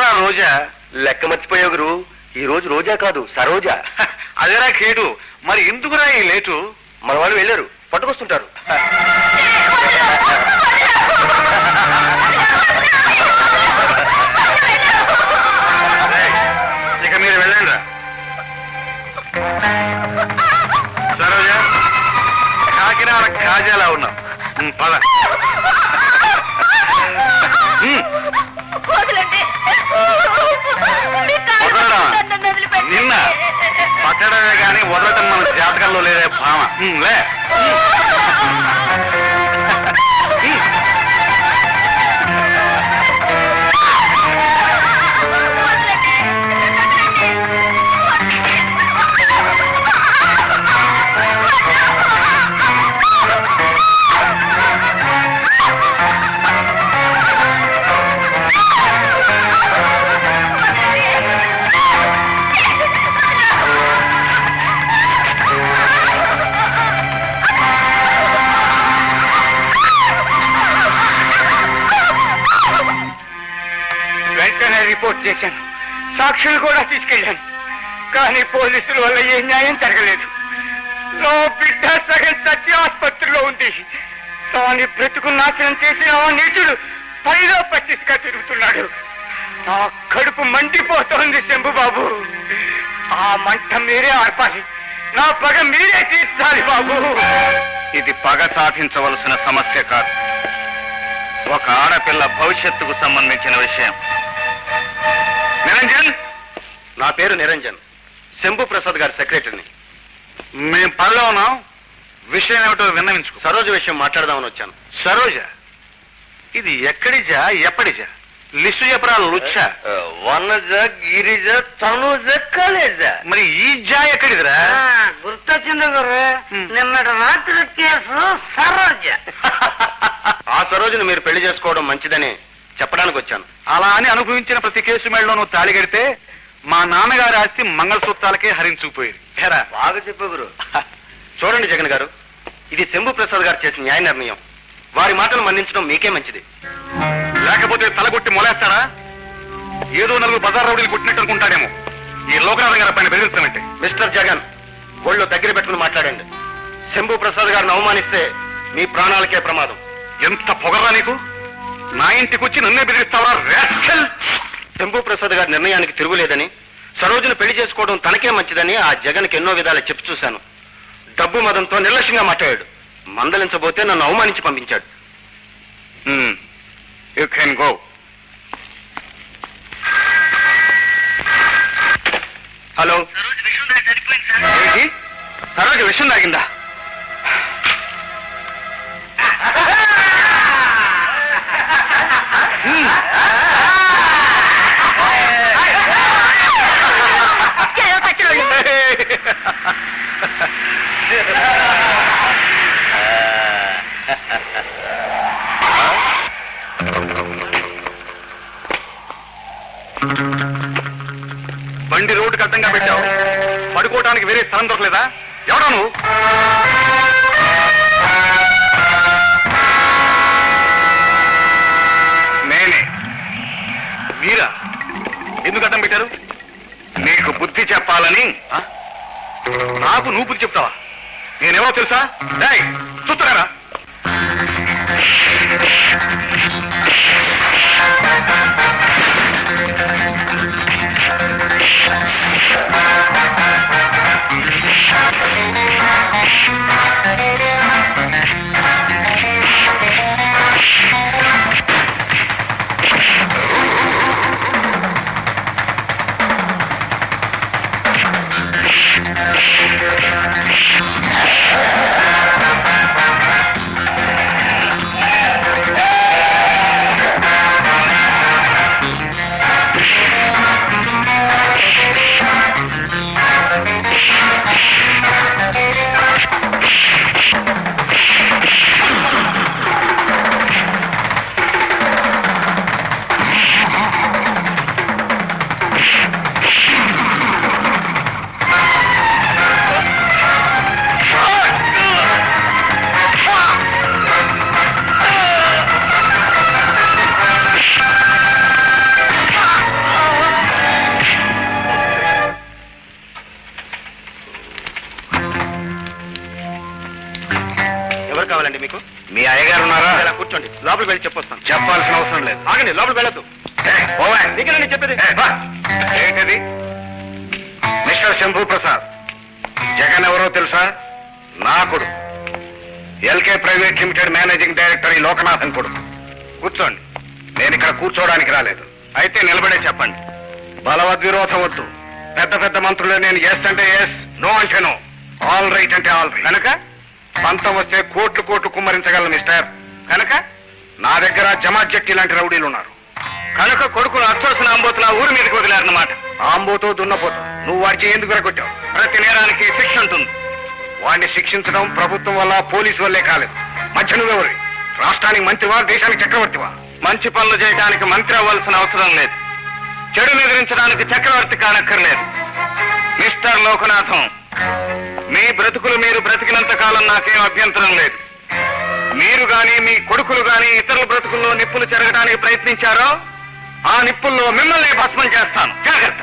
ఎక్కడరా రోజా? లెక్క మర్చిపోయావు గురు, ఈ రోజు రోజా కాదు సరోజా. అదేరా కేటు, మరి ఎందుకురా ఈ లేటు? మన వాళ్ళు వెళ్ళారు, పట్టుకొస్తుంటారు. ఇక మీరు వెళ్ళండి రా. సరోజా, కాకినాడ కాజాలా ఉన్నాం. పద. నిన్న పట్టడమే కానీ వదలటం మన జాతకంలో లేదే భామ. లే రిపోర్ట్ చేశాను, సాక్షులు కూడా తీసుకెళ్ళాను. కానీ పోలీసుల వల్ల ఏ న్యాయం జరగలేదు. నా బిడ్డ సగం చచ్చి ఆసుపత్రిలో ఉంది. తాను బ్రతుకు నాశనం చేసిన ఆ నీచుడు పైలో పచ్చిగా తిరుగుతున్నాడు. నా కడుపు మండిపోతోంది శంభుబాబు. ఆ మంట మీరే ఆర్పాలి, నా పగ మీరే తీర్చాలి బాబు. ఇది పగ సాధించవలసిన సమస్య కాదు, ఒక ఆడపిల్ల భవిష్యత్తుకు సంబంధించిన విషయం. నిరంజన్, నా పేరు నిరంజన్, శంభు ప్రసాద్ గారి సెక్రటరీని. మేం పనిలో ఉన్నాం. విషయం ఏమిటో విన్నవించుకో. సరోజ విషయం మాట్లాడదామని వచ్చాను. సరోజ? ఇది ఎక్కడిజా, ఎప్పటిజా? లిస్టు చెప్పరా లుచ్చ. వనజ, గిరిజ, తనుజ, కలేజ. మరి ఈ జా ఎక్కడిదిరా? గుర్తొచ్చింది గురు, నిన్నటి రాత్రి కేసు సరోజ. ఆ సరోజను మీరు పెళ్లి చేసుకోవడం మంచిదని చెప్పడానికి వచ్చాను. అలా అని అనుభవించిన ప్రతి కేసు మేడలో నువ్వు తాళి కడితే మా నాన్నగారి ఆస్తి మంగళసూత్రాలకే హరించుకుపోయేది. బాగా చెప్పు గురు. చూడండి జగన్ గారు, ఇది శంభు ప్రసాద్ గారు చేసిన న్యాయ నిర్ణయం. వారి మాటను మన్నించడం మీకే మంచిది. లేకపోతే తలగొట్టి మొలేస్తారా? ఏదో నలుగురు బజార్ రౌడీలు కొట్టినట్టు అనుకుంటాడేమో. ఈ లోకనాథం గారి పైన బెదిరిస్తామంటే. మిస్టర్ జగన్, ఒళ్ళు దగ్గర పెట్టుకుని మాట్లాడండి. శంభు ప్రసాద్ గారిని అవమానిస్తే మీ ప్రాణాలకే ప్రమాదం. ఎంత పొగర్రా నీకు? నా ఇంటికి వచ్చి నన్నే బెదిరిస్తావరా రాస్కెల్? శంభు ప్రసాద్ గారి నిర్ణయానికి తిరుగులేదని, సరోజను పెళ్లి చేసుకోవడం తనకే మంచిదని ఆ జగన్కి ఎన్నో విధాలు చెప్పి చూశాను. డబ్బు మదంతో నిర్లక్ష్యంగా మాట్లాడాడు. మందలించబోతే నన్ను అవమానించి పంపించాడు. You can go. హలో, ఏంటి? సరోజ విషం తాగిందా? బండి రోడ్డుకి అడ్డంగా పెట్టావు. పడుకోవడానికి వేరే స్థలం దొరకలేదా? ఎవడా నువ్వు? నేనే. మీరా? ఎందుకు అడ్డం పెట్టారు? నీకు బుద్ధి చెప్పాలని. నాకు నువ్వు బుద్ధి చెప్తావా? నేనేమో తెలుసా? చూస్తున్నారా? మీకు మీ అయ్యగారు ఉన్నారా? ఇలా కూర్చోండి, లోపలికి వెళ్ళి చెప్పొస్తాను. చెప్పాల్సిన అవసరం లేదు. ఆగండి, లోపలికి వెళ్ళొద్దు. నీకేనండి చెప్పేది. ఏంటిది? మిస్టర్ శంభూ ప్రసాద్, జగన్ ఎవరో తెలుసా? నా కొడుకు, LK private limited managing director ఈ లోకనాథన్ కొడుకు. కూర్చోండి. నేను ఇక్కడ కూర్చోవడానికి రాలేదు. అయితే నిలబడే చెప్పండి. బలవద్విరోధం వద్దు. పెద్ద పెద్ద మంత్రులు నేను ఎస్ అంటే ఎస్, నో అంటే నో, ఆల్ రైట్ అంటే ఆల్ రైట్. కనుక పంతం వస్తే కోట్లు కోట్లు కుమ్మరించగలను మిస్టర్. కనుక నా దగ్గర జమాత్ జట్టి లాంటి రౌడీలు ఉన్నారు. కనుక కొడుకును అచ్చోసిన అంబోతులా ఊరి మీదకి వదిలేరన్నమాట. ఆంబోతో దున్నపోతూ నువ్వు వాడికి ఎందుకు కొట్టావు? ప్రతి నేరానికి శిక్ష ఉంటుంది. వాడిని శిక్షించడం ప్రభుత్వం వల్ల, పోలీసు వల్లే కాలేదు. మధ్య నువ్వెవరి? రాష్ట్రానికి మంత్రివా, దేశానికి చక్రవర్తివా? మంచి పనులు చేయడానికి మంత్రి అవ్వాల్సిన అవసరం లేదు. చెడును ఎదిరించడానికి చక్రవర్తి కానక్కర్లేదు. మిస్టర్ లోకనాథం, మీ బ్రతుకులు మీరు బ్రతికినంత కాలం నాకేం అభ్యంతరం లేదు. మీరు గాని మీ కొడుకులు గాని ఇతరుల బ్రతుకుల్లో నిప్పులు చెరగడానికి ప్రయత్నించారో ఆ నిప్పుల్లో మిమ్మల్ని భస్మం చేస్తాను. జాగ్రత్త.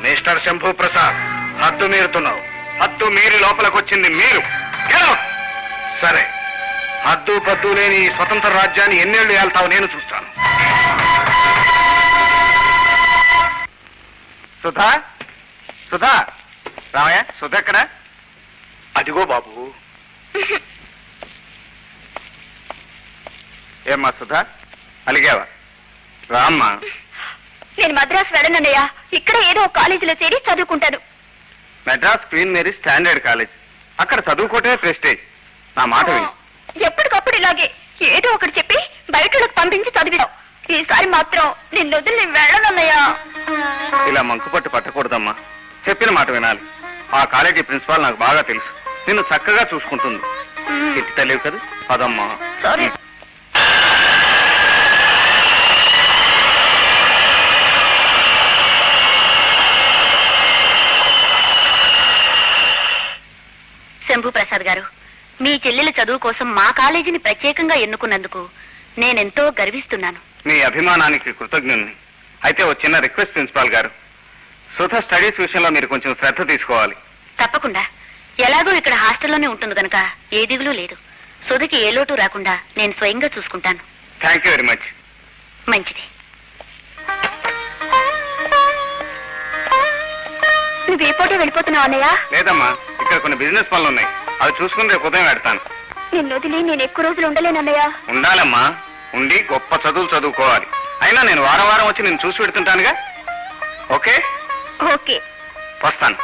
మిస్టర్ శంభూ ప్రసాద్, హద్దు మీరుతున్నావు. హద్దు మీరి లోపలికి వచ్చింది మీరు. Get out. సరే, హద్దు పద్దు లేని ఈ స్వతంత్ర రాజ్యాన్ని ఎన్నేళ్లు ఏళ్తావు నేను చూస్తాను. సుధా, సుధా, రామయ్య, సుధ ఎక్కడ? అదిగో బాబు. ఏమ్మా సుధా, అలిగావా? రామ్మా. నేను మద్రాసు వెళ్ళనన్నయ్య, ఇక్కడ ఏదో ఒక కాలేజీలో చేరి చదువుకుంటాను. Madras Queen Mary standard college, అక్కడ చదువుకోవటమే ప్రెస్టేజ్. నా మాట విను. ఎప్పటికప్పుడు ఇలాగే ఏదో ఒకటి చెప్పి బయటలకు పంపించి చదివిదాం. ఈసారి మాత్రం నిన్ను వదిలి నేను వెళ్ళనన్నయ్య. ఇలా మంకుపట్టు పట్టకూడదమ్మా. చెప్పిన మాట వినాలి. ఆ కాలేజీ ప్రిన్సిపాల్ నాకు బాగా తెలుసు. నిన్ను చక్కగా చూసుకుంటుంది. చిట్టి తెలియదు కదా, పదమ్మా. సారీ. శంభూ ప్రసాద్ గారు, మీ చెల్లెల చదువు కోసం మా కాలేజీని ప్రత్యేకంగా ఎన్నుకున్నందుకు నేనెంతో గర్విస్తున్నాను. మీ అభిమానానికి కృతజ్ఞుని. అయితే ఒక చిన్న రిక్వెస్ట్ ప్రిన్సిపాల్ గారు, సుధ స్టడీస్ విషయంలో మీరు కొంచెం శ్రద్ధ తీసుకోవాలి. తప్పకుండా. ఎలాగో ఇక్కడ హాస్టల్లోనే ఉంటుంది కనుక ఏ దిగులు లేదు. సుధకి ఏ లోటు రాకుండా నేను స్వయంగా చూసుకుంటాను. Thank you very much. మంచిది. నువ్వు ఏ పూటే వెళ్ళిపోతున్నావు అన్నయ్య? లేదమ్మా, ఇక్కడ కొన్ని బిజినెస్ పనులు ఉన్నాయి. అవి చూసుకుని రేపు ఉదయం పెడతాను. నిన్ను వదిలి నేను ఎక్కువ రోజులు ఉండలేనన్నయ్య. ఉండాలమ్మా, ఉండి గొప్ప చదువులు చదువుకోవాలి. అయినా నేను వారం వారం వచ్చి నేను చూసి పెడుతుంటానుగా. Okay, okay. వస్తాను.